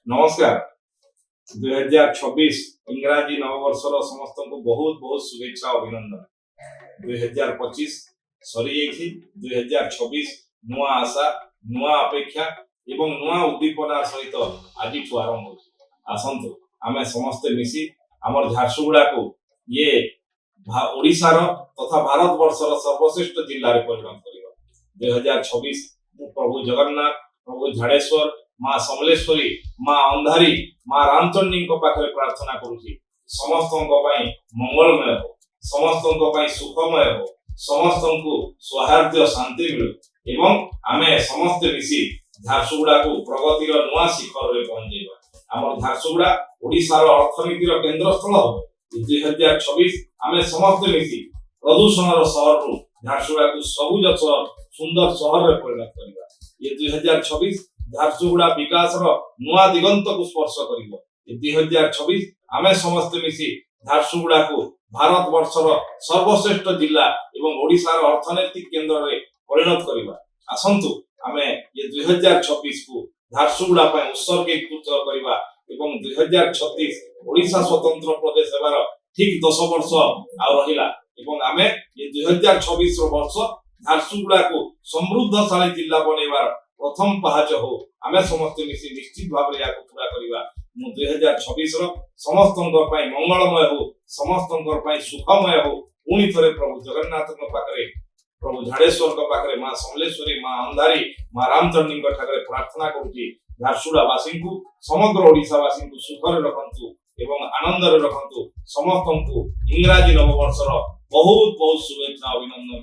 नमस्कार 2026 इंग्राजी नववर्षर समस्त को बहुत बहुत शुभेच्छा अभिनंदन। 2025 सरी 2026 नुआ आशा नुआ अपेक्षा एवं नुआ उद्दीपना सहित आज आरंभ हो। आसतु आमे समस्ते मिसी आमर झारसुगुड़ा को ये ओडिशार तथा भारत वर्षर सर्वश्रेष्ठ जिल्ला रे परिणत करिबा। 2026 प्रभु जगन्नाथ प्रभु झाड़ेश्वर माँ समलेश्वरी माँ अंधारी माँ रामचंडी पाखे प्रार्थना करुची समस्त मंगलमय हो, समस्त सुखमय हो, समस्त को सौहार्द्य शांति मिलू एवं आमे समस्ते मिसी झारसुगुड़ा को प्रगतिर नुआ शिखर रे पहुंचेबा। आम झारसुगुड़ा ओडिशार अर्थनीतिर केंद्र स्थल हो। 2026 आमे समस्ते मिसी प्रदूषणर सहर रु झारसुगुड़ा को सबुज सहर सुंदर सहर रे परिणत करिबा। ये 2026 झारसुगुड़ा विकास नुआ दिगंत को स्पर्श करिबो। 2026 आमे समस्त मिसी झारसुगुड़ा को भारत वर्षर सर्वश्रेष्ठ जिला एवं ओडिशार अर्थनैतिक केंद्र रे परिणत करिबा। आसंतु आमे ये 2026 को झारसुगुड़ा पय उत्सर्गीकृत करिबा एवं 2036 ओडिशा स्वतंत्र प्रदेश हेबार ठीक 10 वर्ष आ रहिला एवं आमे ये 2026 रो वर्ष झारसुगुड़ा को समृद्धशाली जिला बनेबार प्रथम पहाच हो। आमे समस्त मिसी निश्चित भाव या पूरा करिबा। 2026 रो समस्त मंगलमय हो, समस्त सुखमय हो। पुणी थरे प्रभु जगन्नाथ पाखरे प्रभु झाड़ेश्वर पाखरे माँ समलेश्वरी माँ अंधारी माँ रामचंडी ठाकरे प्रार्थना करुची झारसुगुड़ा वासी को समग्र ओडिशा वासी को सुखरे रखंतु एवं आनंद रखंतु। समस्त को इंग्राजी नववर्षर बहुत बहुत शुभेच्छा अभिनंदन।